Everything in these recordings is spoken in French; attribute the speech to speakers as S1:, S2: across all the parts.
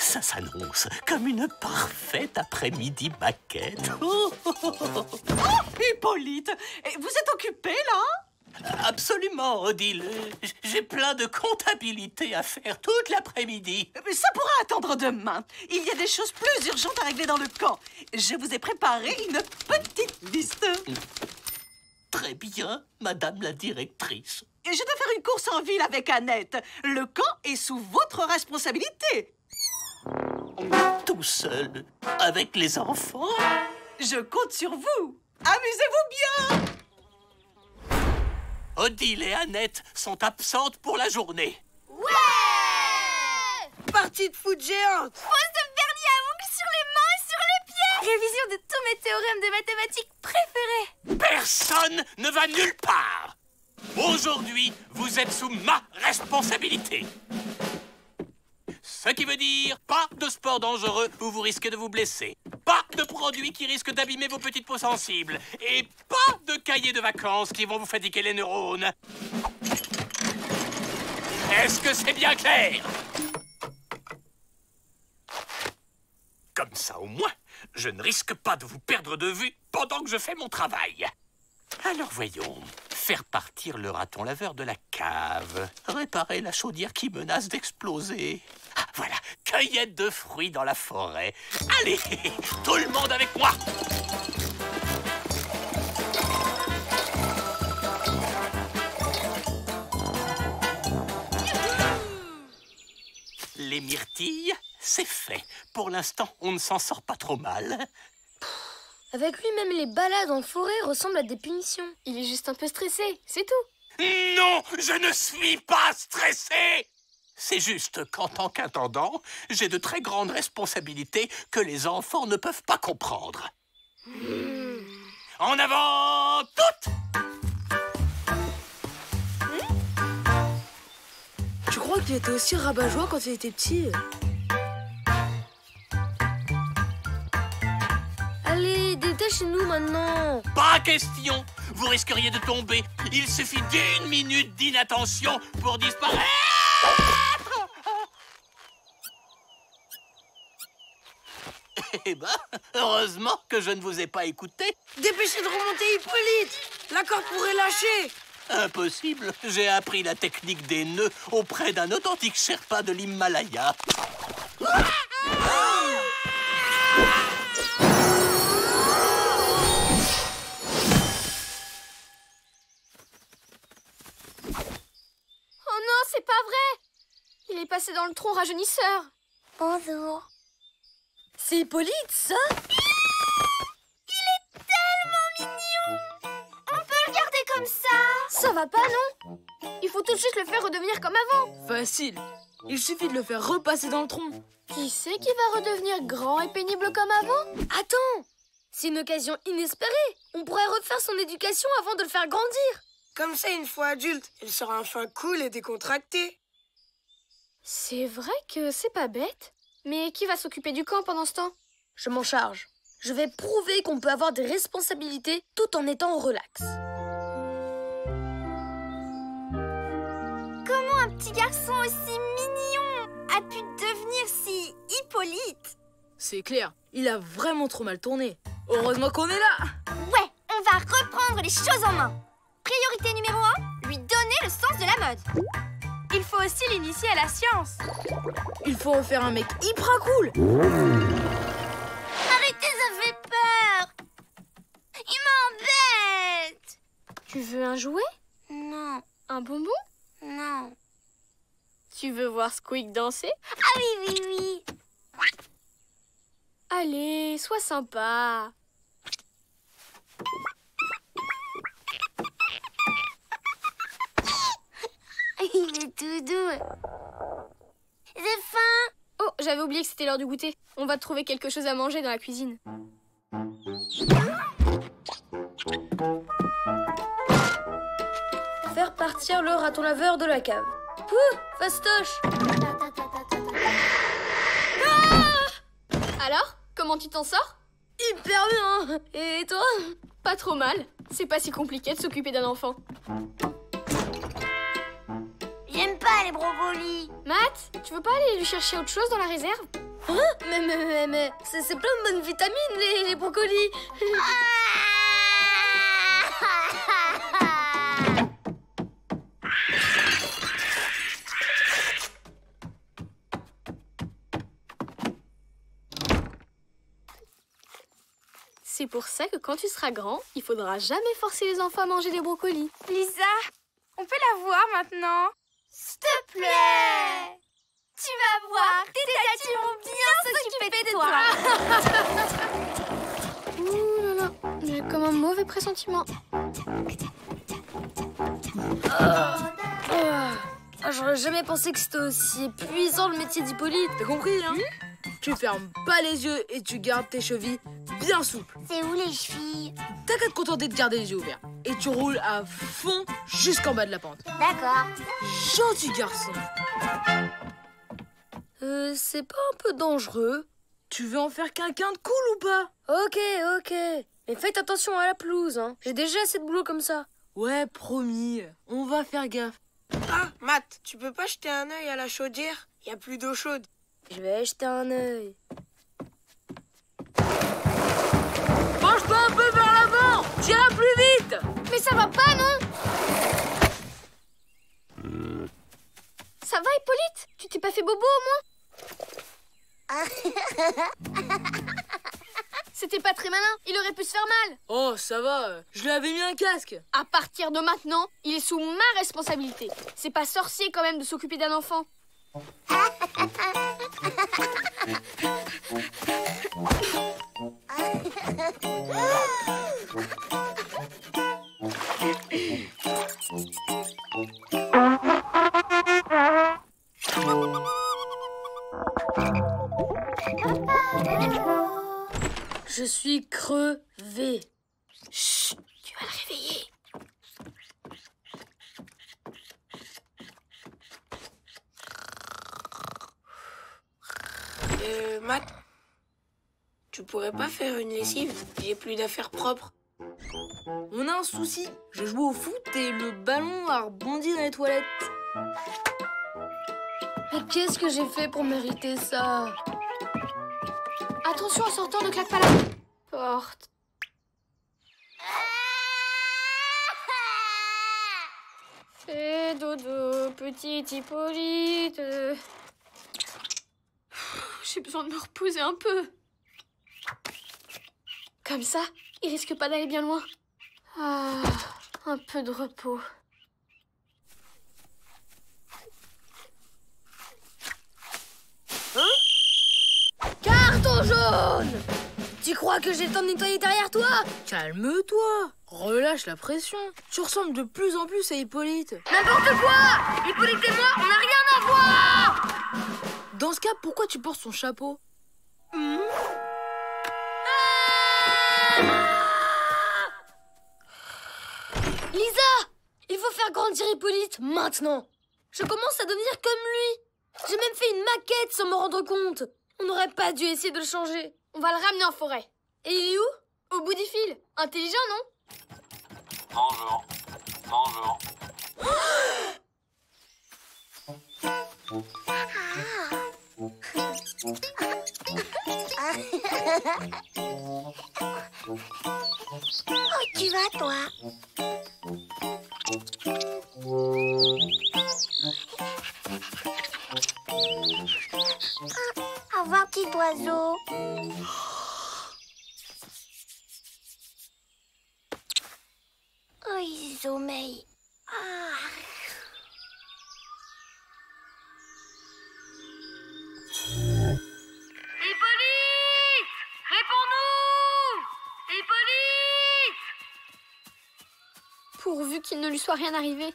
S1: Ça s'annonce comme une parfaite après-midi maquette. Oh,
S2: Hippolyte, vous êtes occupé, là?
S1: absolument, Odile. J'ai plein de comptabilité à faire toute l'après-midi.
S2: Mais ça pourra attendre demain. Il y a des choses plus urgentes à régler dans le camp. Je vous ai préparé une petite liste.
S1: Très bien, madame la directrice.
S2: Je dois faire une course en ville avec Annette. Le camp est sous votre responsabilité.
S1: Tout seul, avec les enfants.
S2: Je compte sur vous. Amusez-vous bien.
S1: Odile et Annette sont absentes pour la journée.
S3: Ouais!
S4: Partie de foot géante.
S3: Pose de vernis à ongles sur les mains et sur les pieds. Révision de tous mes théorèmes de mathématiques préférés.
S1: Personne ne va nulle part. Aujourd'hui, vous êtes sous ma responsabilité. Ce qui veut dire pas de sport dangereux où vous risquez de vous blesser. Pas de produits qui risquent d'abîmer vos petites peaux sensibles. Et pas de cahiers de vacances qui vont vous fatiguer les neurones. Est-ce que c'est bien clair? Comme ça, au moins, je ne risque pas de vous perdre de vue pendant que je fais mon travail. Alors voyons, faire partir le raton laveur de la cave, réparer la chaudière qui menace d'exploser. Ah, voilà, cueillette de fruits dans la forêt. Allez, tout le monde avec moi! Les myrtilles, c'est fait. Pour l'instant, on ne s'en sort pas trop mal.
S5: Avec lui, même les balades en forêt ressemblent à des punitions. Il est juste un peu stressé, c'est tout.
S1: Non, je ne suis pas stressé! C'est juste qu'en tant qu'intendant, j'ai de très grandes responsabilités que les enfants ne peuvent pas comprendre. En avant, toutes!
S4: Tu crois qu'il était aussi rabat-joie quand il était petit?
S5: Allez, détachez-nous maintenant.
S1: Pas question! Vous risqueriez de tomber. Il suffit d'1 minute d'inattention pour disparaître! Eh ben, heureusement que je ne vous ai pas écouté.
S4: Dépêchez de remonter, Hippolyte. La corde pourrait lâcher.
S1: Impossible. J'ai appris la technique des nœuds auprès d'un authentique Sherpa de l'Himalaya.
S5: Oh non, c'est pas vrai. Il est passé dans le tronc rajeunisseur.
S3: Bonjour.
S5: C'est Hippolyte, ça?
S3: Il est tellement mignon. On peut le garder comme ça.
S5: Ça va pas, non? Il faut tout de suite le faire redevenir comme avant.
S4: Facile. Il suffit de le faire repasser dans le tronc.
S5: Qui c'est qui va redevenir grand et pénible comme avant? Attends, c'est une occasion inespérée. On pourrait refaire son éducation avant de le faire grandir.
S4: Comme ça, une fois adulte, il sera enfin cool et décontracté.
S5: C'est vrai que c'est pas bête. Mais qui va s'occuper du camp pendant ce temps? Je m'en charge. Je vais prouver qu'on peut avoir des responsabilités tout en étant relax.
S3: Comment un petit garçon aussi mignon a pu devenir si Hippolyte?
S4: C'est clair, il a vraiment trop mal tourné. Heureusement qu'on est là.
S3: Ouais, on va reprendre les choses en main. Priorité numéro 1, lui donner le sens de la mode. Il faut aussi l'initier à la science.
S4: Il faut en faire un mec hyper cool.
S3: Arrêtez, ça fait peur. Il m'embête.
S5: Tu veux un jouet?
S3: Non,
S5: Un bonbon?
S3: non.
S5: Tu veux voir Squeak danser?
S3: Ah oui, oui, oui.
S5: Allez, sois sympa.
S3: Il est tout doux. J'ai faim.
S5: Oh, j'avais oublié que c'était l'heure du goûter. On va trouver quelque chose à manger dans la cuisine. Faire partir le raton laveur de la cave. Pouh, fastoche. Alors, comment tu t'en sors? Hyper bien. Et toi? Pas trop mal. C'est pas si compliqué de s'occuper d'un enfant.
S3: J'aime pas les brocolis.
S5: Matt, tu veux pas aller lui chercher autre chose dans la réserve? Hein? Mais c'est plein de bonnes vitamines, les brocolis. C'est pour ça que quand tu seras grand, il faudra jamais forcer les enfants à manger des brocolis.
S3: Lisa, on peut la voir maintenant? S'il te plaît! Tu vas voir, tes tatis vont bien s'occuper de toi.
S5: Ouh là là, j'ai comme un mauvais pressentiment. J'aurais jamais pensé que c'était aussi épuisant le métier d'Hippolyte.
S4: T'as compris, hein? Tu fermes pas les yeux et tu gardes tes chevilles bien souples.
S3: C'est où les chevilles?
S4: T'as qu'à te contenter de garder les yeux ouverts. Et tu roules à fond jusqu'en bas de la pente.
S3: D'accord.
S4: Gentil garçon.
S5: C'est pas un peu dangereux?
S4: Tu veux en faire quelqu'un de cool ou pas?
S5: Ok. Mais faites attention à la pelouse, hein. J'ai déjà assez de boulot comme ça.
S4: Ouais, promis. On va faire gaffe.
S6: Ah, Matt, tu peux pas jeter un œil à la chaudière? Y a plus d'eau chaude.
S5: Je vais jeter un œil.
S4: Penche pas un peu vers l'avant! Tire plus vite!
S5: Mais ça va pas, non? Ça va, Hippolyte? Tu t'es pas fait bobo, au moins? C'était pas très malin, il aurait pu se faire mal.
S4: Oh, ça va, je lui avais mis un casque.
S5: À partir de maintenant, il est sous ma responsabilité. C'est pas sorcier quand même de s'occuper d'un enfant. Je suis crevé. Chut, tu vas le réveiller.
S6: Matt, tu pourrais pas faire une lessive? J'ai plus d'affaires propres.
S4: On a un souci. Je jouais au foot et le ballon a rebondi dans les toilettes.
S5: Mais qu'est-ce que j'ai fait pour mériter ça? Attention en sortant, ne claque pas la porte. Fais dodo, petit Hippolyte. J'ai besoin de me reposer un peu. Comme ça, il risque pas d'aller bien loin. Ah, un peu de repos. Carton jaune! Tu crois que j'ai le temps de nettoyer derrière toi?
S4: Calme-toi. Relâche la pression. Tu ressembles de plus en plus à Hippolyte.
S5: N'importe quoi! Hippolyte et moi, on n'a rien à voir!
S4: Dans ce cas, pourquoi tu portes son chapeau?
S5: Lisa! Il faut faire grandir Hippolyte maintenant. Je commence à devenir comme lui. J'ai même fait une maquette sans me rendre compte. On n'aurait pas dû essayer de le changer. On va le ramener en forêt. Et il est où? Au bout du fil. Intelligent, non?
S7: Bonjour. Bonjour.
S3: Oh, tu vas, toi? Au revoir, petit oiseau. Oh, il sommeille.
S5: Hippolyte! Réponds-nous! Hippolyte! Pourvu qu'il ne lui soit rien arrivé.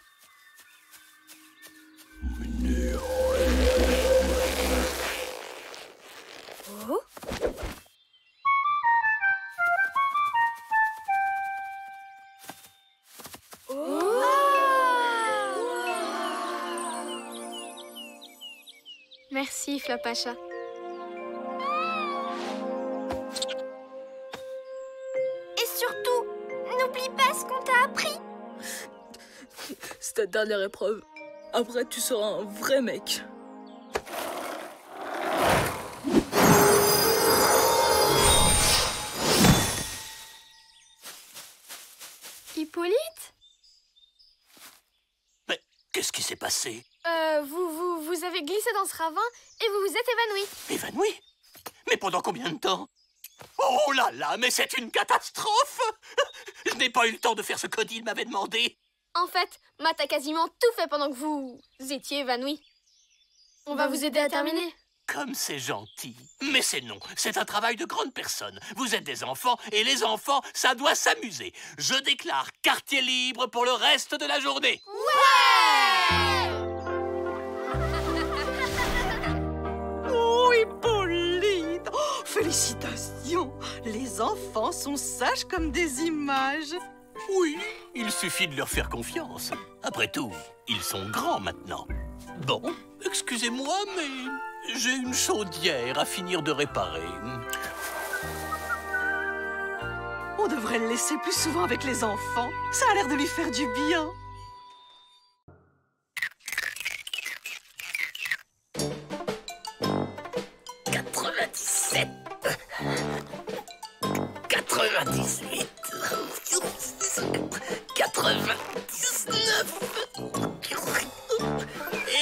S5: Oh? Merci, Flapacha.
S3: Et surtout, n'oublie pas ce qu'on t'a appris.
S4: C'est ta dernière épreuve. Après, tu seras un vrai mec.
S5: Hippolyte?
S1: Mais qu'est-ce qui s'est passé?
S5: Vous avez glissé dans ce ravin et vous vous êtes évanoui.
S1: Évanoui? Mais pendant combien de temps? Oh là là, mais c'est une catastrophe! Je n'ai pas eu le temps de faire ce qu'Odile m'avait demandé.
S5: En fait, Matt a quasiment tout fait pendant que vous étiez évanoui. On va vous aider à terminer.
S1: Comme c'est gentil. Mais c'est non, c'est un travail de grande personne. Vous êtes des enfants, et les enfants, ça doit s'amuser. Je déclare quartier libre pour le reste de la journée.
S2: Oh, Hippolyte! Oh, félicitations! Les enfants sont sages comme des images.
S1: Oui, il suffit de leur faire confiance. Après tout, ils sont grands maintenant. Bon, excusez-moi, mais j'ai une chaudière à finir de réparer.
S2: On devrait le laisser plus souvent avec les enfants. Ça a l'air de lui faire du bien.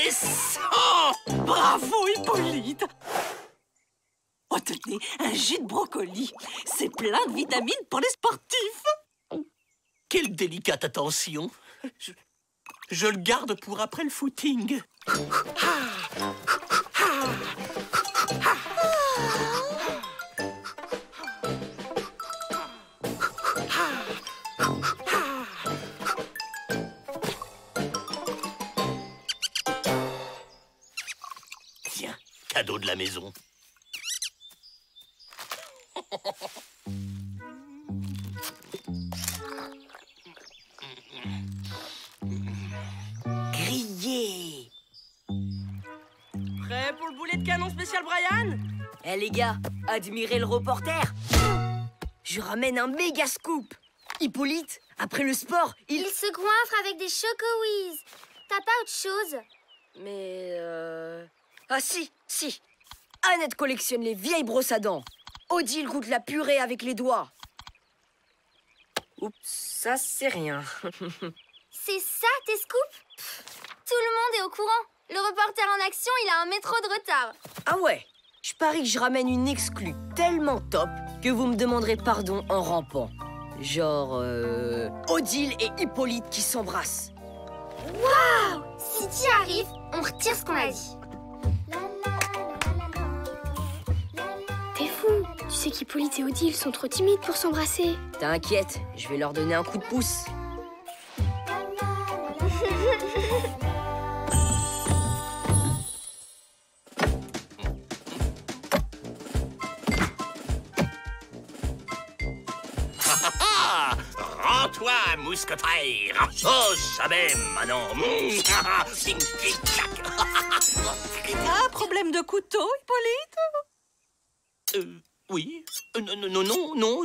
S1: Et 100!
S2: Bravo, Hippolyte! Oh, tenez, un jus de brocoli. C'est plein de vitamines pour les sportifs.
S1: Quelle délicate attention. Je le garde pour après le footing. Tiens, cadeau de la maison.
S8: Grillé.
S4: Prêt pour le boulet de canon spécial Brian?
S8: Eh les gars, admirez le reporter. Je ramène un méga scoop. Hippolyte, après le sport,
S3: Il se goinfre avec des choco-whiz. T'as pas autre chose?
S8: Mais Ah si. Annette collectionne les vieilles brosses à dents. Odile goûte la purée avec les doigts. Oups, ça c'est rien.
S3: C'est ça tes scoops? Tout le monde est au courant. Le reporter en action, il a un métro de retard.
S8: Ah ouais, je parie que je ramène une exclue tellement top que vous me demanderez pardon en rampant. Genre, Odile et Hippolyte qui s'embrassent.
S3: Waouh! Si tu y arrives, on retire ce qu'on a dit.
S5: T'es fou. Tu sais qu'Hippolyte et Odile sont trop timides pour s'embrasser.
S8: T'inquiète, je vais leur donner un coup de pouce.
S1: Rends-toi, mousquetaire. Oh, ça même, Manon.
S2: Un problème de couteau, Hippolyte?
S1: Oui. Non,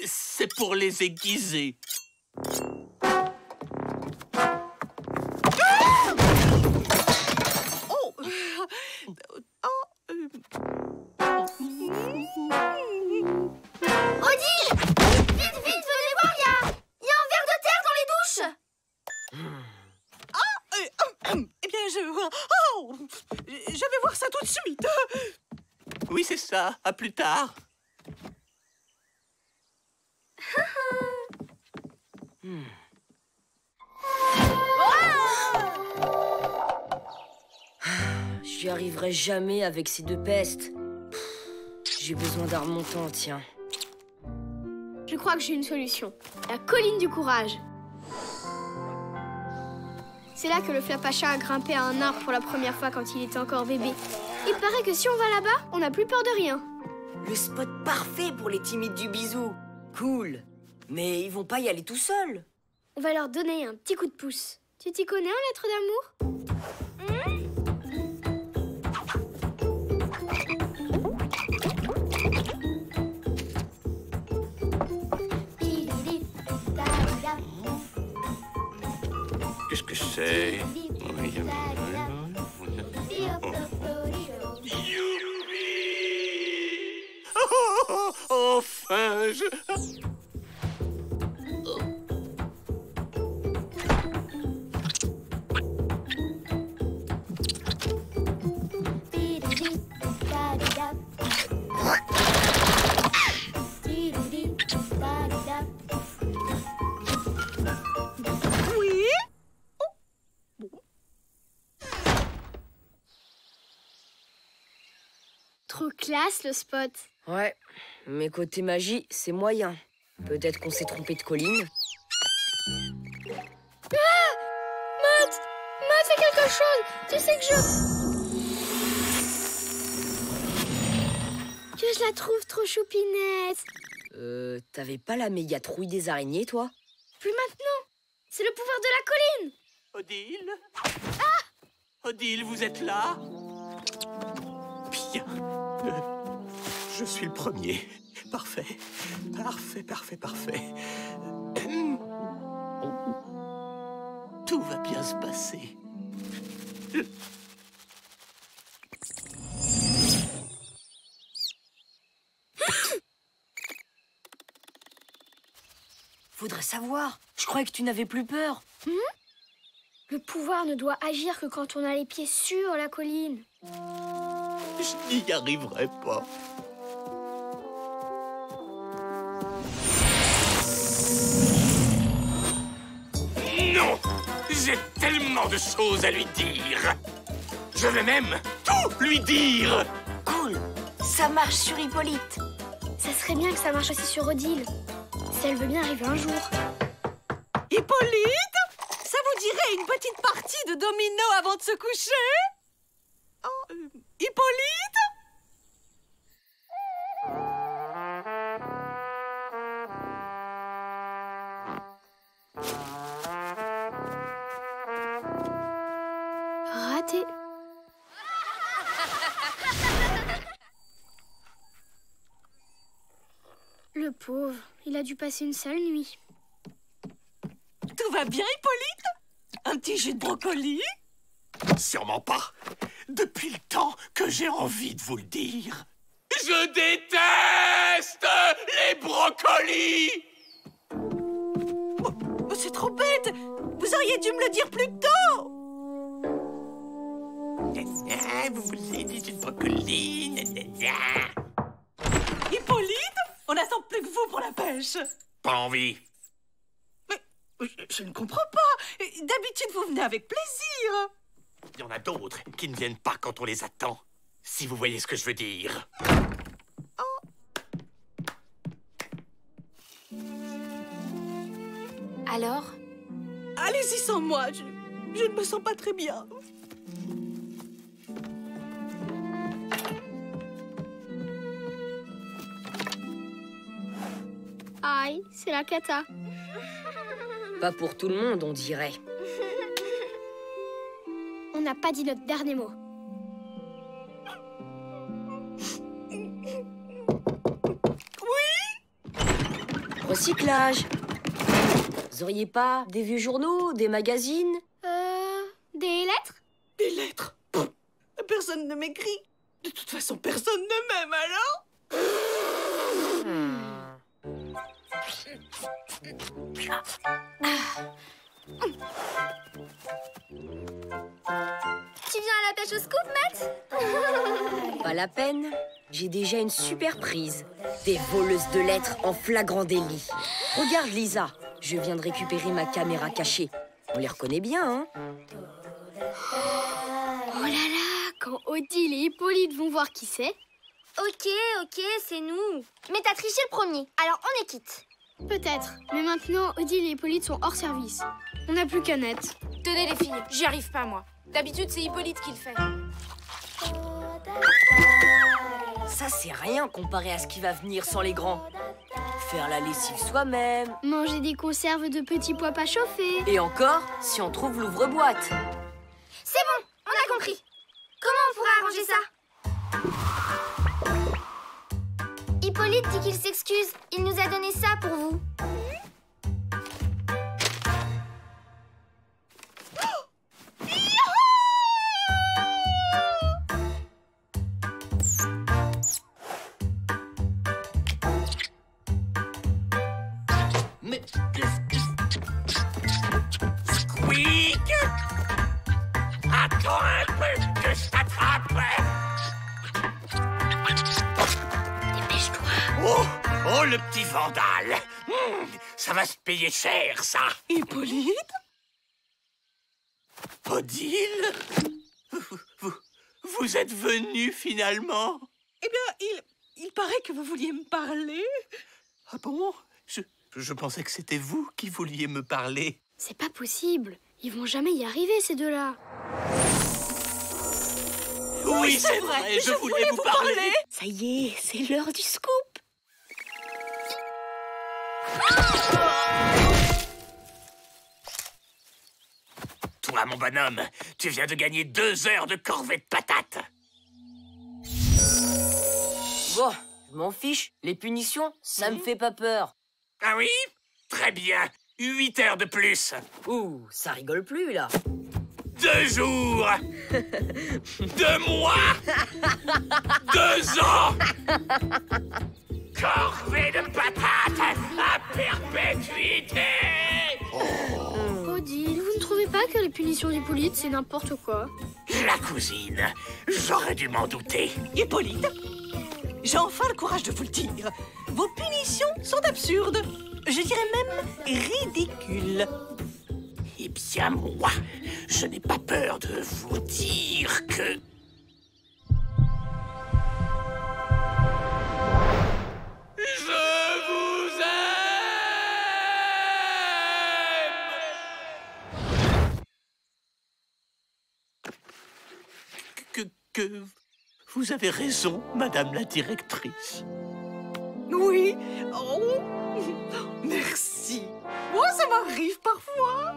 S1: c'est pour les aiguiser.
S2: Oh!
S3: Odile! Vite, venez voir, il y a un ver de terre dans les douches.
S2: Eh bien, je vais voir ça tout de suite.
S1: Oui, c'est ça. À plus tard.
S8: J'y arriverai jamais avec ces deux pestes. J'ai besoin d'un remontant, tiens.
S5: Je crois que j'ai une solution. La colline du courage. C'est là que le Flapacha a grimpé à un arbre pour la première fois quand il était encore bébé. Il paraît que si on va là-bas, on n'a plus peur de rien.
S8: Le spot parfait pour les timides du bisou. Cool. Mais ils vont pas y aller tout seuls.
S5: On va leur donner un petit coup de pouce. Tu t'y connais en lettres d'amour?
S1: Qu'est-ce que c'est? Enfin,
S5: classe, le spot.
S8: Ouais, mais côté magie, c'est moyen. Peut-être qu'on s'est trompé de colline.
S5: Matt, fais quelque chose. Tu sais que je la trouve trop choupinette.
S8: T'avais pas la méga trouille des araignées, toi?
S5: Plus maintenant. C'est le pouvoir de la colline.
S1: Odile? Odile, vous êtes là? Bien. Je suis le premier. Parfait. Parfait. Tout va bien se passer.
S8: Faudrait savoir. Je croyais que tu n'avais plus peur.
S5: Le pouvoir ne doit agir que quand on a les pieds sur la colline.
S1: Je n'y arriverai pas. Non! J'ai tellement de choses à lui dire. Je vais même tout lui dire.
S2: Cool. Ça marche sur Hippolyte.
S5: Ça serait bien que ça marche aussi sur Odile. Si elle veut bien arriver un jour.
S2: Hippolyte, ça vous dirait une petite partie de domino avant de se coucher? Hippolyte?
S5: Raté. Le pauvre, il a dû passer une sale nuit.
S2: Tout va bien, Hippolyte? Un petit jus de brocoli?
S1: Sûrement pas. Depuis le temps que j'ai envie de vous le dire. Je déteste les brocolis!
S2: Oh, c'est trop bête! Vous auriez dû me le dire plus tôt!
S1: Vous voulez du jus de brocoli?
S2: Hippolyte, on n'attend plus que vous pour la pêche.
S1: Pas envie.
S2: Mais je ne comprends pas. D'habitude, vous venez avec plaisir.
S1: Il y en a d'autres qui ne viennent pas quand on les attend. Si vous voyez ce que je veux dire.
S3: Alors?
S2: Allez-y sans moi, je ne me sens pas très bien.
S5: Aïe, c'est la cata.
S8: Pas pour tout le monde, on dirait.
S5: On n'a pas dit notre dernier mot.
S8: Recyclage. Vous auriez pas des vieux journaux, des magazines?
S5: Des lettres?
S2: Des lettres. Pff, personne ne m'écrit. De toute façon, personne ne m'aime alors.
S3: Tu viens à la pêche au scoop, Matt?
S8: Pas la peine. J'ai déjà une super prise. Des voleuses de lettres en flagrant délit. Regarde, Lisa. Je viens de récupérer ma caméra cachée. On les reconnaît bien, hein?
S5: Oh là là, quand Odile et Hippolyte vont voir qui c'est.
S3: Ok, c'est nous. Mais t'as triché le premier, alors on est quitte.
S5: Peut-être, mais maintenant Odile et Hippolyte sont hors service. On n'a plus qu'Annette.
S4: Tenez les filles, j'y arrive pas moi. D'habitude c'est Hippolyte qui le fait.
S8: Ça, c'est rien comparé à ce qui va venir sans les grands. Faire la lessive soi-même.
S5: Manger des conserves de petits pois pas chauffés.
S8: Et encore, si on trouve l'ouvre-boîte.
S3: C'est bon, on a compris. Comment on pourra arranger ça? Hippolyte dit qu'il s'excuse. Il nous a donné ça pour vous.
S1: Mais... Squeak! Attends un peu que je t'attrape!
S3: Dépêche-toi.
S1: Oh, le petit vandale! Ça va se payer cher, ça!
S2: Hippolyte?
S1: Odile? Vous êtes venu finalement?
S2: Eh bien, il paraît que vous vouliez me parler.
S1: Ah bon? Je pensais que c'était vous qui vouliez me parler.
S5: C'est pas possible. Ils vont jamais y arriver, ces deux-là.
S1: Oui, c'est vrai, je voulais vous parler.
S8: Ça y est, c'est l'heure du scoop.
S1: Toi, mon bonhomme, tu viens de gagner 2 heures de corvée de patates.
S8: Bon, je m'en fiche. Les punitions, ça me fait pas peur.
S1: Ah oui? Très bien. 8 heures de plus.
S8: Ouh, ça rigole plus, là.
S1: 2 jours. 2 mois. 2 ans. Corvée de patates à perpétuité.
S5: Odile, vous ne trouvez pas que les punitions d'Hippolyte, c'est n'importe quoi?
S1: La cousine, j'aurais dû m'en douter.
S2: Hippolyte, j'ai enfin le courage de vous le dire. Vos punitions sont absurdes. Je dirais même ridicules.
S1: Eh bien, moi, je n'ai pas peur de vous dire que... Je vous aime! Que vous avez raison, madame la directrice.
S2: Oui. Oh, merci. Moi, ça m'arrive parfois.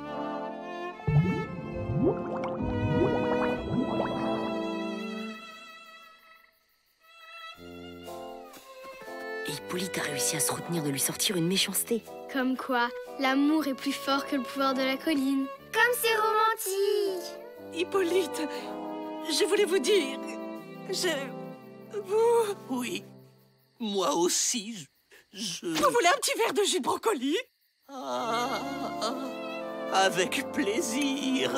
S8: Et Hippolyte a réussi à se retenir de lui sortir une méchanceté.
S5: Comme quoi, l'amour est plus fort que le pouvoir de la colline.
S3: Comme c'est romantique.
S2: Hippolyte, je voulais vous dire... Vous
S1: Oui, moi aussi, je...
S2: Vous voulez un petit verre de jus de brocoli?
S1: Ah, avec plaisir.